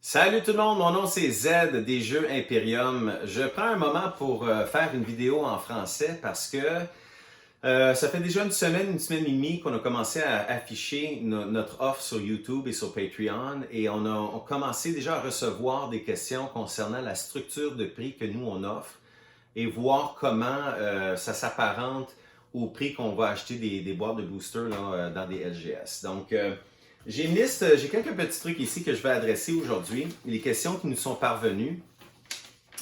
Salut tout le monde, mon nom c'est Z des Jeux Imperium. Je prends un moment pour faire une vidéo en français parce que ça fait déjà une semaine et demie qu'on a commencé à afficher notre offre sur YouTube et sur Patreon et on commencé déjà à recevoir des questions concernant la structure de prix que nous on offre et voir comment ça s'apparente au prix qu'on va acheter des boîtes de booster là, dans des LGS. Donc, j'ai une liste, j'ai quelques petits trucs ici que je vais adresser aujourd'hui. Les questions qui nous sont parvenues.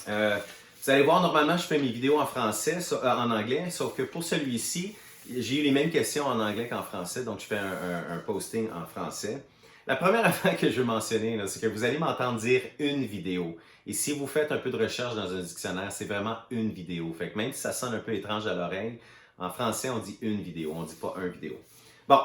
Vous allez voir, normalement, je fais mes vidéos en français, en anglais, sauf que pour celui-ci, j'ai eu les mêmes questions en anglais qu'en français, donc je fais un posting en français. La première affaire que je veux mentionner, c'est que vous allez m'entendre dire une vidéo. Et si vous faites un peu de recherche dans un dictionnaire, c'est vraiment une vidéo. Fait que même si ça sonne un peu étrange à l'oreille, en français, on dit une vidéo, on ne dit pas un vidéo. Bon,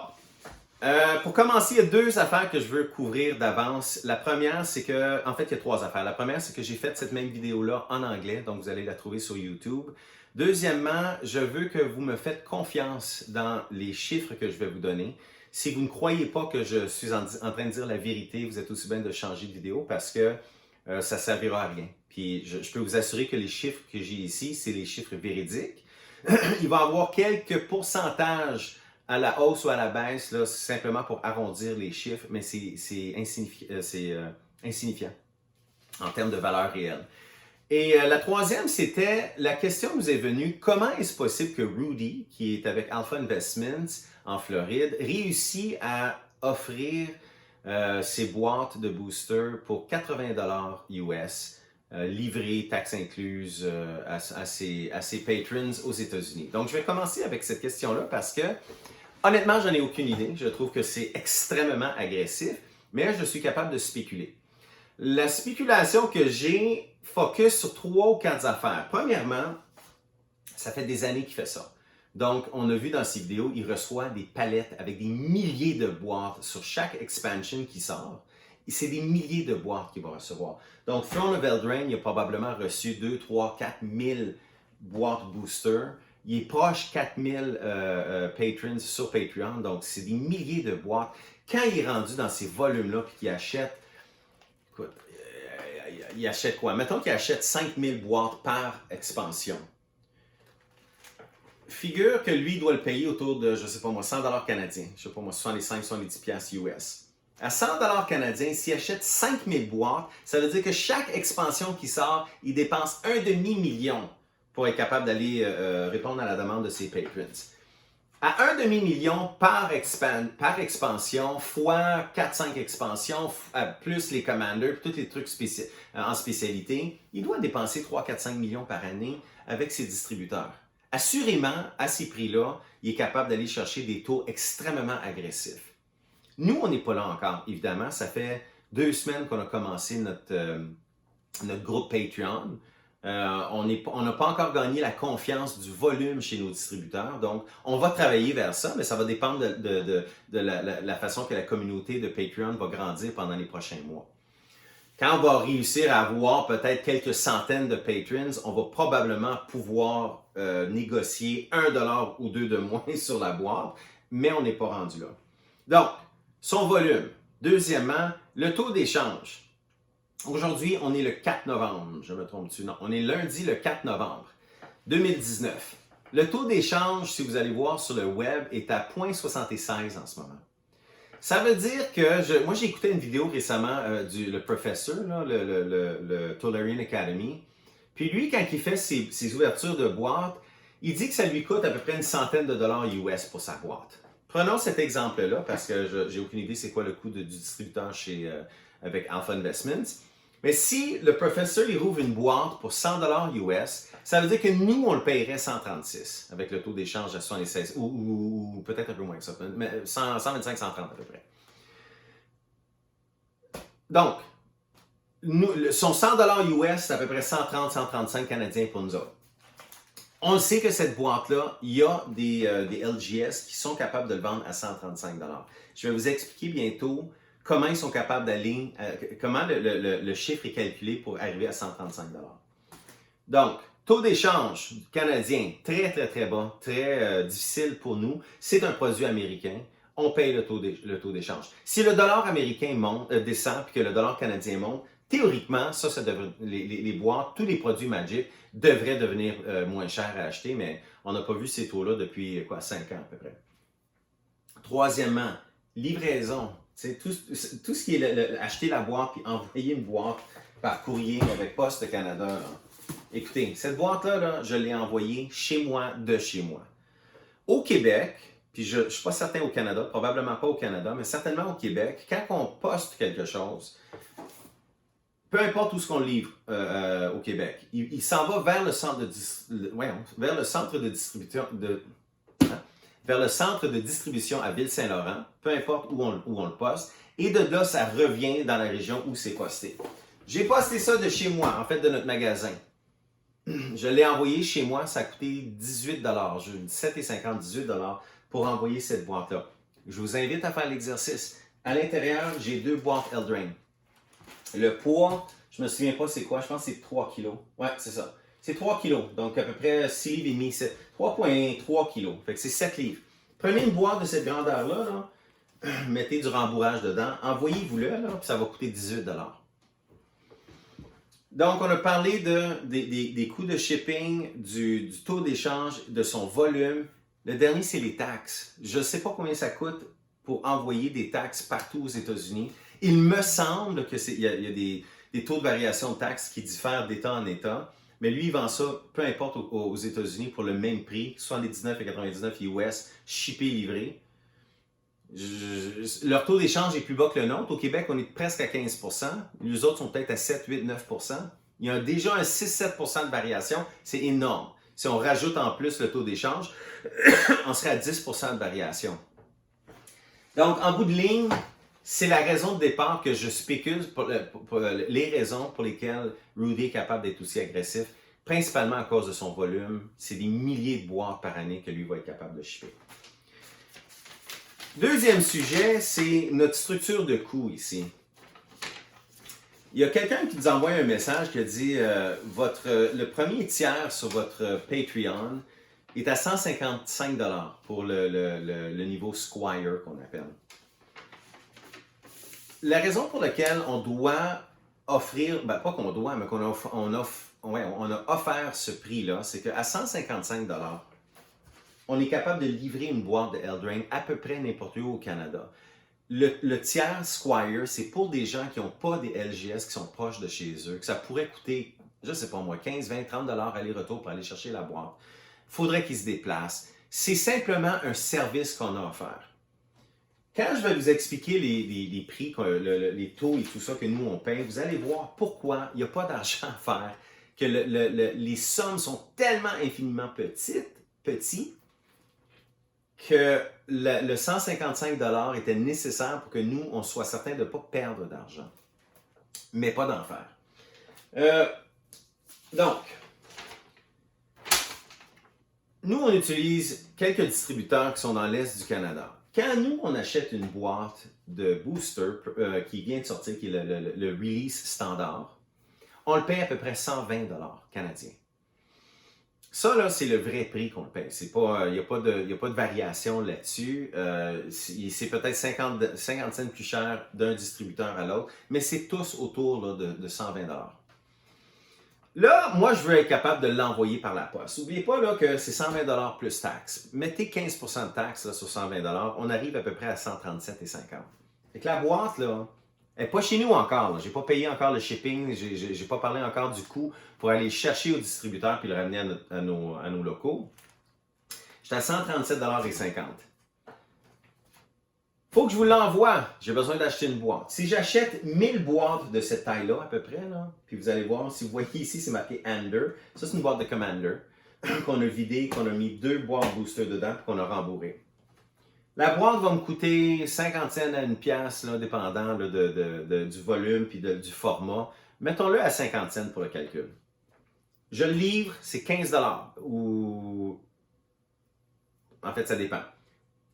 pour commencer, il y a deux affaires que je veux couvrir d'avance. La première, c'est que, en fait, il y a trois affaires. La première, c'est que j'ai fait cette même vidéo-là en anglais, donc vous allez la trouver sur YouTube. Deuxièmement, je veux que vous me faites confiance dans les chiffres que je vais vous donner. Si vous ne croyez pas que je suis en train de dire la vérité, vous êtes aussi bien de changer de vidéo parce que ça ne servira à rien. Puis je peux vous assurer que les chiffres que j'ai ici, c'est les chiffres véridiques. Il va y avoir quelques pourcentages à la hausse ou à la baisse, là, c'est simplement pour arrondir les chiffres, mais c'est insignifiant en termes de valeur réelle. Et la troisième, c'était, la question nous est venue, comment est-ce possible que Rudy, qui est avec Alpha Investments en Floride, réussit à offrir ses boîtes de booster pour 80$ US, livrées, taxes incluses à ses patrons aux États-Unis. Donc, je vais commencer avec cette question-là parce que honnêtement, je n'en ai aucune idée. Je trouve que c'est extrêmement agressif, mais je suis capable de spéculer. La spéculation que j'ai focus sur trois ou quatre affaires. Premièrement, ça fait des années qu'il fait ça. Donc, on a vu dans ses vidéos, il reçoit des palettes avec des milliers de boîtes sur chaque expansion qui sort. Et c'est des milliers de boîtes qu'il va recevoir. Donc, Throne of Eldraine, il a probablement reçu 2, 3, 4 000 boîtes booster. Il est proche 4000 patrons sur Patreon, donc c'est des milliers de boîtes. Quand il est rendu dans ces volumes-là puis qu'il achète, écoute, il achète quoi? Mettons qu'il achète 5000 boîtes par expansion. Figure que lui doit le payer autour de, je sais pas moi, 100$ canadiens. Je sais pas moi, 65-70$ US. À 100$ canadiens, s'il achète 5000 boîtes, ça veut dire que chaque expansion qui sort, il dépense un demi-million pour être capable d'aller répondre à la demande de ses patrons. À un demi-million par expansion, fois 4-5 expansions, plus les commanders, tous les trucs en spécialité, il doit dépenser 3-4-5 millions par année avec ses distributeurs. Assurément, à ces prix-là, il est capable d'aller chercher des taux extrêmement agressifs. Nous, on n'est pas là encore, évidemment. Ça fait 2 semaines qu'on a commencé notre groupe Patreon. On n'a pas encore gagné la confiance du volume chez nos distributeurs. Donc, on va travailler vers ça, mais ça va dépendre de la façon que la communauté de Patreon va grandir pendant les prochains mois. Quand on va réussir à avoir peut-être quelques centaines de patrons, on va probablement pouvoir négocier 1$ ou 2$ de moins sur la boîte, mais on n'est pas rendu là. Donc, son volume. Deuxièmement, le taux d'échange. Aujourd'hui, on est le 4 novembre, je me trompe-tu? Non, on est lundi le 4 novembre 2019. Le taux d'échange, si vous allez voir sur le web, est à 0,76 en ce moment. Ça veut dire que, moi j'ai écouté une vidéo récemment le professeur, là, le Tolarian Academy, puis lui, quand il fait ses ouvertures de boîtes, il dit que ça lui coûte à peu près une centaine de dollars US pour sa boîte. Prenons cet exemple-là, parce que j'ai aucune idée c'est quoi le coût du distributeur avec Alpha Investments. Mais si le professeur il rouvre une boîte pour 100$ US, ça veut dire que nous, on le paierait 136 avec le taux d'échange à 76, ou peut-être un peu moins que ça, mais 125, 130 à peu près. Donc, son 100$ US, c'est à peu près 130, 135 canadiens pour nous autres. On sait que cette boîte-là, il y a des LGS qui sont capables de le vendre à 135$. Je vais vous expliquer bientôt comment ils sont capables d'aller, comment le chiffre est calculé pour arriver à 135$. Donc, taux d'échange canadien, très, très, très bas, très difficile pour nous. C'est un produit américain. on paye le taux d'échange. Si le dollar américain descend puis que le dollar canadien monte, théoriquement, ça devrait, les boîtes, tous les produits Magic devraient devenir moins chers à acheter, mais on n'a pas vu ces taux-là depuis 5 ans à peu près. Troisièmement, livraison. Tout ce qui est acheter la boîte puis envoyer une boîte par courrier avec Poste Canada. Là. Écoutez, cette boîte-là, je l'ai envoyée chez moi, de chez moi. Au Québec, puis je ne suis pas certain au Canada, probablement pas au Canada, mais certainement au Québec, quand on poste quelque chose, peu importe où ce qu'on livre au Québec, il s'en va vers le centre de distribution à Ville-Saint-Laurent, peu importe où on le poste, et de là, ça revient dans la région où c'est posté. J'ai posté ça de chez moi, en fait, de notre magasin. Je l'ai envoyé chez moi, ça a coûté 18 $, 17,50 18 $ pour envoyer cette boîte-là. Je vous invite à faire l'exercice. À l'intérieur, j'ai 2 boîtes Eldrain. Le poids, je ne me souviens pas c'est quoi, je pense que c'est 3 kg. Ouais, c'est ça. C'est 3 kg, donc à peu près 6 livres et demi, c'est 3,3 kg. Fait que c'est 7 livres. Prenez une boîte de cette grandeur-là, mettez du rembourrage dedans, envoyez-vous-le, puis ça va coûter 18 $. Donc, on a parlé des coûts de shipping, du taux d'échange, de son volume. Le dernier, c'est les taxes. Je ne sais pas combien ça coûte pour envoyer des taxes partout aux États-Unis. Il me semble qu'il y a des taux de variation de taxes qui diffèrent d'État en État, mais lui, il vend ça, peu importe aux États-Unis, pour le même prix, 79,99 US, shippé, livré. Leur taux d'échange est plus bas que le nôtre. Au Québec, on est presque à 15 %. Les autres sont peut-être à 7, 8, 9 %. Il y a déjà un 6-7 % de variation. C'est énorme. Si on rajoute en plus le taux d'échange, on serait à 10 % de variation. Donc, en bout de ligne, c'est la raison de départ que je spécule pour les raisons pour lesquelles Rudy est capable d'être aussi agressif, principalement à cause de son volume. C'est des milliers de boîtes par année que lui va être capable de shipper. Deuxième sujet, c'est notre structure de coût ici. Il y a quelqu'un qui nous envoie un message qui a dit le premier tiers sur votre Patreon est à 155 $ pour le niveau Squire qu'on appelle. La raison pour laquelle on doit offrir, pas qu'on doit, mais on a offert ce prix-là, c'est qu'à 155 $, on est capable de livrer une boîte de Eldrain à peu près n'importe où au Canada. Le tiers Squire, c'est pour des gens qui n'ont pas des LGS qui sont proches de chez eux, que ça pourrait coûter, je ne sais pas moi, 15, 20, 30 $ aller-retour pour aller chercher la boîte. Il faudrait qu'ils se déplacent. C'est simplement un service qu'on a offert. Quand je vais vous expliquer les prix, les taux et tout ça que nous on paye, vous allez voir pourquoi il n'y a pas d'argent à faire, que les sommes sont tellement infiniment petits, que le 155 $ était nécessaire pour que nous, on soit certain de ne pas perdre d'argent, mais pas d'en faire. Donc, nous, on utilise quelques distributeurs qui sont dans l'Est du Canada. Quand nous, on achète une boîte de booster qui vient de sortir, qui est le release standard, on le paye à peu près 120 $ canadiens. Ça, là, c'est le vrai prix qu'on le paye. Il n'y a pas de variation là-dessus. C'est peut-être 50 cents plus cher d'un distributeur à l'autre, mais c'est tous autour là, de 120 $. Là, moi, je veux être capable de l'envoyer par la poste. N'oubliez pas là, que c'est 120 $ plus taxes. Mettez 15 % de taxes là, sur 120 $, on arrive à peu près à 137,50 $. Fait que la boîte, là, elle n'est pas chez nous encore. Je n'ai pas payé encore le shipping, je n'ai pas parlé encore du coût pour aller chercher au distributeur puis le ramener à nos locaux. J'étais à 137,50 $. Faut que je vous l'envoie. J'ai besoin d'acheter une boîte. Si j'achète 1000 boîtes de cette taille-là, à peu près, là, puis vous allez voir, si vous voyez ici, c'est marqué Ander. Ça, c'est une boîte de Commander qu'on a vidée, qu'on a mis 2 boîtes booster dedans puis qu'on a rembourré. La boîte va me coûter 50 cents à une pièce, là, dépendant là, du volume puis du format. Mettons-le à 50 cents pour le calcul. Je le livre, c'est 15 $ ou... En fait, ça dépend.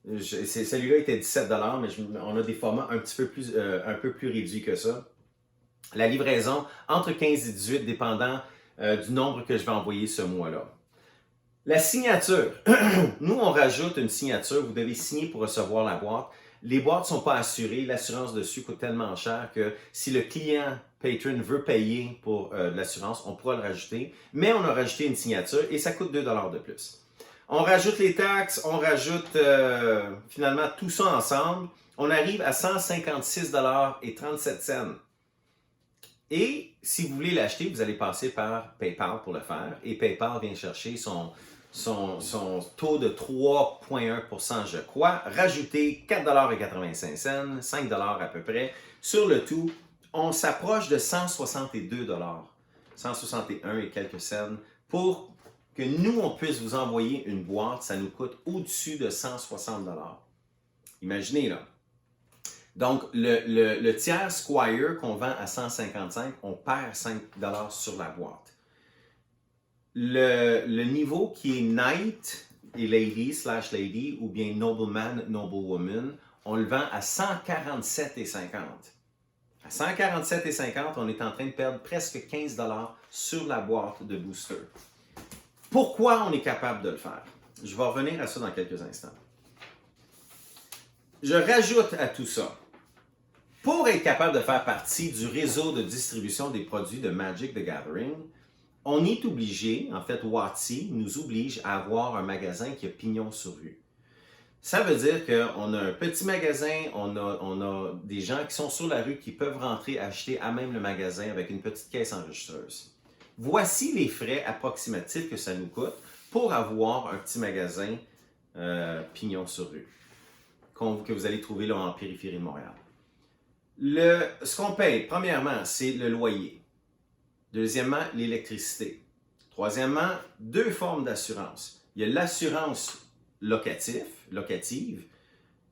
Celui-là était 17 $, mais on a des formats un peu plus réduits que ça. La livraison, entre 15 et 18, dépendant du nombre que je vais envoyer ce mois-là. La signature. Nous, on rajoute une signature. Vous devez signer pour recevoir la boîte. Les boîtes ne sont pas assurées, l'assurance dessus coûte tellement cher que si le client Patreon veut payer pour l'assurance, on pourra le rajouter, mais on a rajouté une signature et ça coûte 2 de plus. On rajoute les taxes, on rajoute finalement tout ça ensemble, on arrive à 156,37 $. Et si vous voulez l'acheter, vous allez passer par PayPal pour le faire. Et PayPal vient chercher son taux de 3,1 % je crois. Rajouter 4,85 $, 5 $ à peu près. Sur le tout, on s'approche de 162 $, 161 et quelques cents, pour que nous, on puisse vous envoyer une boîte. Ça nous coûte au-dessus de 160 $. Imaginez là. Donc, le tiers Squire qu'on vend à 155, on perd 5 $ sur la boîte. Le niveau qui est Knight et Lady/Lady ou bien Nobleman, Noblewoman, on le vend à 147,50 $. À 147,50 $, on est en train de perdre presque 15 $ sur la boîte de booster. Pourquoi on est capable de le faire? Je vais revenir à ça dans quelques instants. Je rajoute à tout ça, pour être capable de faire partie du réseau de distribution des produits de Magic the Gathering, on est obligé, en fait, WotC nous oblige à avoir un magasin qui a pignon sur rue. Ça veut dire qu'on a un petit magasin, on a des gens qui sont sur la rue qui peuvent rentrer acheter à même le magasin avec une petite caisse enregistreuse. Voici les frais approximatifs que ça nous coûte pour avoir un petit magasin pignon sur rue que vous allez trouver là en périphérie de Montréal. Ce qu'on paye, premièrement, c'est le loyer. Deuxièmement, l'électricité. Troisièmement, 2 formes d'assurance. Il y a l'assurance locative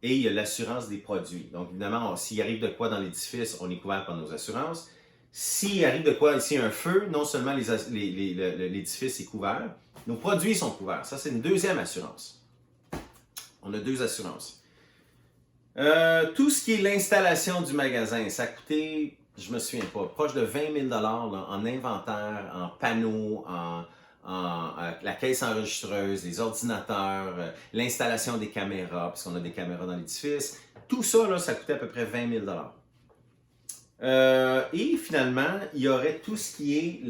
et il y a l'assurance des produits. Donc, évidemment, s'il arrive de quoi dans l'édifice, on est couvert par nos assurances. S'il arrive de quoi, s'il y a un feu, non seulement l'édifice est couvert, nos produits sont couverts. Ça, c'est une deuxième assurance. On a 2 assurances. Tout ce qui est l'installation du magasin, ça a coûté, je me souviens pas, proche de 20 000 $ là, en inventaire, en panneaux, la caisse enregistreuse, les ordinateurs, l'installation des caméras, parce qu'on a des caméras dans l'édifice. Tout ça, là, ça coûtait à peu près 20 000 $. Et finalement, il y aurait tout ce qui est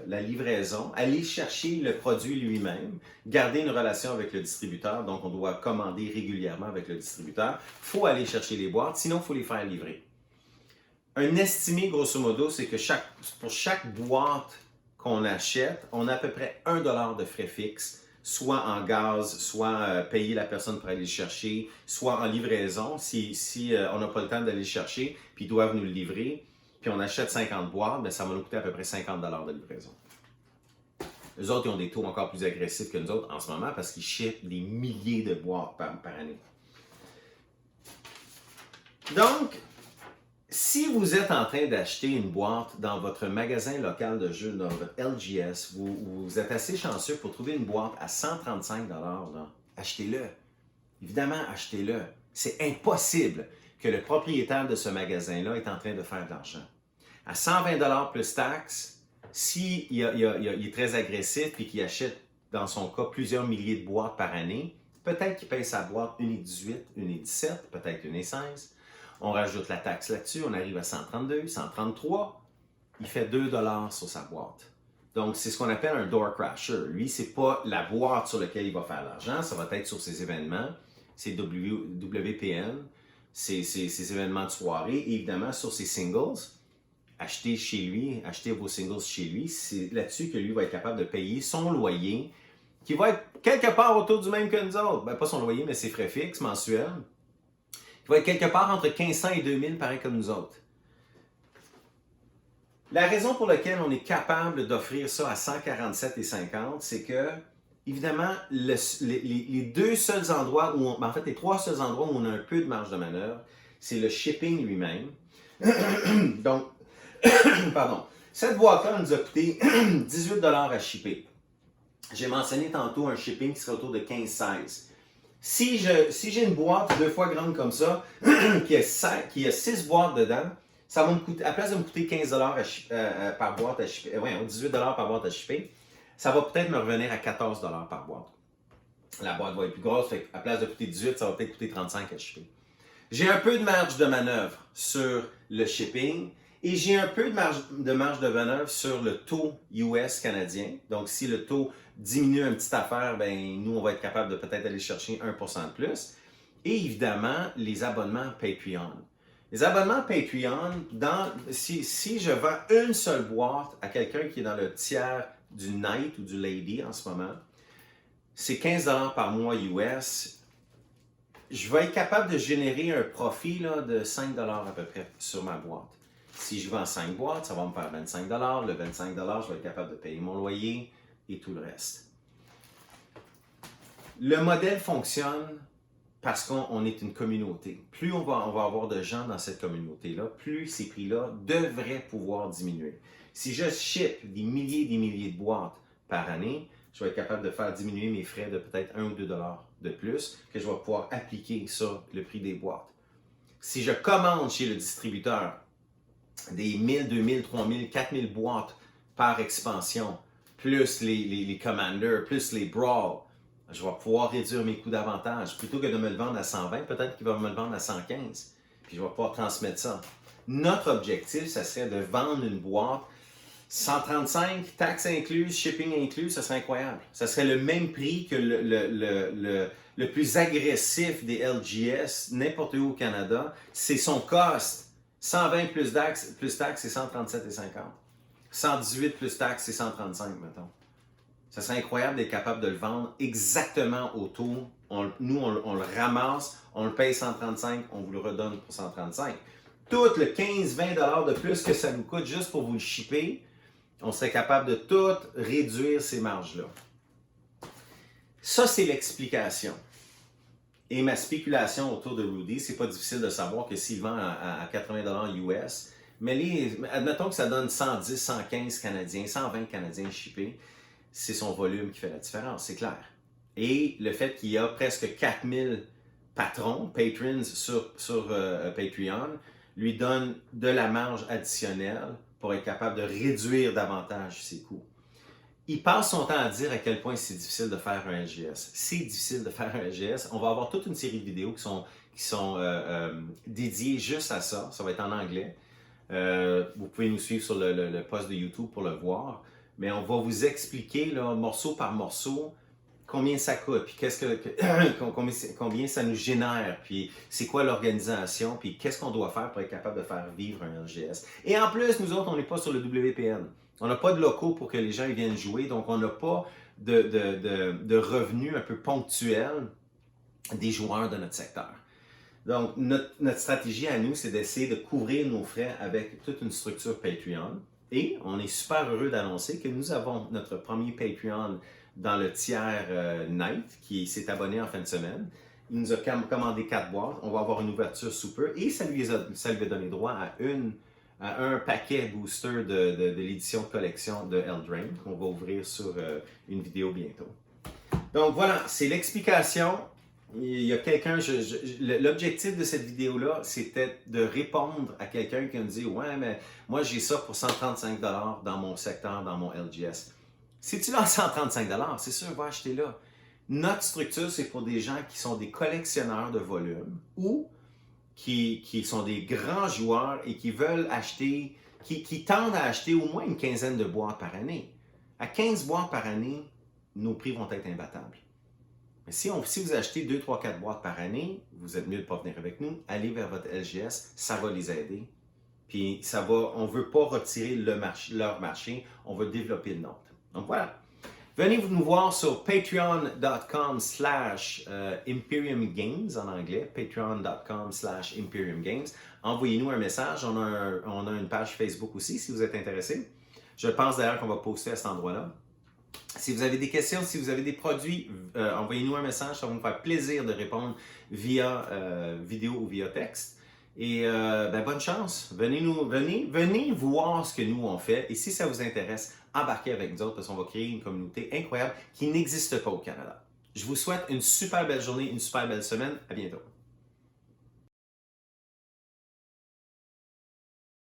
la livraison, aller chercher le produit lui-même, garder une relation avec le distributeur, donc on doit commander régulièrement avec le distributeur. Il faut aller chercher les boîtes, sinon il faut les faire livrer. Un estimé, grosso modo, c'est que pour chaque boîte qu'on achète, on a à peu près 1 $ de frais fixes, soit en gaz, soit payer la personne pour aller le chercher, soit en livraison, si on n'a pas le temps d'aller le chercher, puis ils doivent nous le livrer, puis on achète 50 boîtes, bien, ça va nous coûter à peu près 50 $ de livraison. Eux autres, ils ont des taux encore plus agressifs que nous autres en ce moment parce qu'ils shippent des milliers de boîtes par année. Donc, si vous êtes en train d'acheter une boîte dans votre magasin local de jeux, dans votre LGS, vous êtes assez chanceux pour trouver une boîte à 135 $, là, achetez-le. Évidemment, achetez-le. C'est impossible que le propriétaire de ce magasin-là est en train de faire de l'argent. À 120 $ plus taxes, s'il est très agressif et qu'il achète, dans son cas, plusieurs milliers de boîtes par année, peut-être qu'il paye sa boîte 1,18, 1,17, peut-être 1,16. On rajoute la taxe là-dessus, on arrive à 132, 133. Il fait 2 $ sur sa boîte. Donc, c'est ce qu'on appelle un door crasher. Lui, ce n'est pas la boîte sur laquelle il va faire l'argent, ça va être sur ses événements, ses WPN, ses événements de soirée, et évidemment sur ses singles. Achetez chez lui, achetez vos singles chez lui. C'est là-dessus que lui va être capable de payer son loyer, qui va être quelque part autour du même que nous autres. Ben, pas son loyer, mais ses frais fixes mensuels. Il va être quelque part entre 1500 et 2000, pareil comme nous autres. La raison pour laquelle on est capable d'offrir ça à 147,50 $, c'est que, évidemment, les 2 seuls endroits où en fait, les 3 seuls endroits où on a un peu de marge de manœuvre, c'est le shipping lui-même. Donc, pardon, cette boîte-là nous a coûté 18 $ à shipper. J'ai mentionné tantôt un shipping qui serait autour de 15-16 $. Si j'ai une boîte 2 fois grande comme ça, qui a 6 boîtes dedans, ça va me coûter, à la place de me coûter 15 $ par boîte à shipper, 18 $ par boîte à shipper, ça va peut-être me revenir à 14 $ par boîte. La boîte va être plus grosse, fait à la place de coûter 18, ça va peut-être coûter 35 à shipper. J'ai un peu de marge de manœuvre sur le shipping et j'ai un peu de marge de manœuvre sur le taux US canadien. Donc, si le taux diminue une petite affaire, ben nous, on va être capable de peut-être aller chercher 1% de plus. Et évidemment, les abonnements Patreon. Les abonnements Patreon, si je vends une seule boîte à quelqu'un qui est dans le tiers du Night ou du Lady en ce moment, c'est 15 $ par mois US. Je vais être capable de générer un profit là, de 5 $ à peu près sur ma boîte. Si je vends 5 boîtes, ça va me faire 25 $. Le 25 $, je vais être capable de payer mon loyer et tout le reste. Le modèle fonctionne parce qu'on est une communauté. Plus on va avoir de gens dans cette communauté-là, plus ces prix-là devraient pouvoir diminuer. Si je ship des milliers de boîtes par année, je vais être capable de faire diminuer mes frais de peut-être 1 ou 2 $ de plus que je vais pouvoir appliquer sur le prix des boîtes. Si je commande chez le distributeur des 1000, 2000, 3000, 4000 boîtes par expansion, plus les Commanders, plus les Brawl, je vais pouvoir réduire mes coûts davantage. Plutôt que de me le vendre à 120, peut-être qu'il va me le vendre à 115. Puis je vais pouvoir transmettre ça. Notre objectif, ça serait de vendre une boîte 135, taxes incluses, shipping inclus, ça serait incroyable. Ça serait le même prix que le plus agressif des LGS, n'importe où au Canada. C'est son cost. 120 plus taxes, c'est 137,50. 118 plus taxes, c'est 135, mettons. Ça serait incroyable d'être capable de le vendre exactement au taux. Nous, on le ramasse, on le paye 135, on vous le redonne pour 135. Tout le 15-20 $ de plus que ça nous coûte juste pour vous le shipper, on serait capable de tout réduire ces marges-là. Ça, c'est l'explication. Et ma spéculation autour de Rudy, c'est pas difficile de savoir que s'il vend à 80 $ US, mais admettons que ça donne 110, 115 Canadiens, 120 Canadiens shippés, c'est son volume qui fait la différence, c'est clair. Et le fait qu'il y a presque 4000 patrons sur Patreon, lui donne de la marge additionnelle pour être capable de réduire davantage ses coûts. Il passe son temps à dire à quel point c'est difficile de faire un LGS. C'est difficile de faire un LGS. On va avoir toute une série de vidéos qui sont dédiées juste à ça. Ça va être en anglais. Vous pouvez nous suivre sur le post de YouTube pour le voir. Mais on va vous expliquer là, morceau par morceau combien ça coûte, puis combien ça nous génère, puis c'est quoi l'organisation, puis qu'est-ce qu'on doit faire pour être capable de faire vivre un LGS. Et en plus, nous autres, on n'est pas sur le WPN. On n'a pas de locaux pour que les gens viennent jouer, donc on n'a pas de revenus un peu ponctuels des joueurs de notre secteur. Donc, notre stratégie à nous, c'est d'essayer de couvrir nos frais avec toute une structure Patreon. Et on est super heureux d'annoncer que nous avons notre premier Patreon dans le tiers Night qui s'est abonné en fin de semaine. Il nous a commandé 4 boîtes. On va avoir une ouverture sous peu et ça lui a donné droit à un paquet booster de l'édition de collection de Eldraine qu'on va ouvrir sur une vidéo bientôt. Donc voilà, c'est l'explication. Il y a quelqu'un, l'objectif de cette vidéo-là, c'était de répondre à quelqu'un qui me dit « Ouais, mais moi j'ai ça pour 135 $ dans mon secteur, dans mon LGS. » Si tu l'as à 135 $, c'est sûr, va acheter là. Notre structure, c'est pour des gens qui sont des collectionneurs de volume ou qui sont des grands joueurs et qui veulent acheter, qui tendent à acheter au moins une quinzaine de boîtes par année. À 15 boîtes par année, nos prix vont être imbattables. Mais si vous achetez 2, 3, 4 boîtes par année, vous êtes mieux de ne pas venir avec nous, allez vers votre LGS, ça va les aider. Puis on ne veut pas retirer leur marché, on veut développer le nôtre. Donc voilà. Venez nous voir sur patreon.com/Imperium Games en anglais, patreon.com/Imperium Games. Envoyez-nous un message, on a une page Facebook aussi si vous êtes intéressé. Je pense d'ailleurs qu'on va poster à cet endroit-là. Si vous avez des questions, si vous avez des produits, envoyez-nous un message, ça va nous faire plaisir de répondre via vidéo ou via texte. Et bonne chance, venez voir ce que nous on fait et si ça vous intéresse, embarquez avec nous autres parce qu'on va créer une communauté incroyable qui n'existe pas au Canada. Je vous souhaite une super belle journée, une super belle semaine, à bientôt.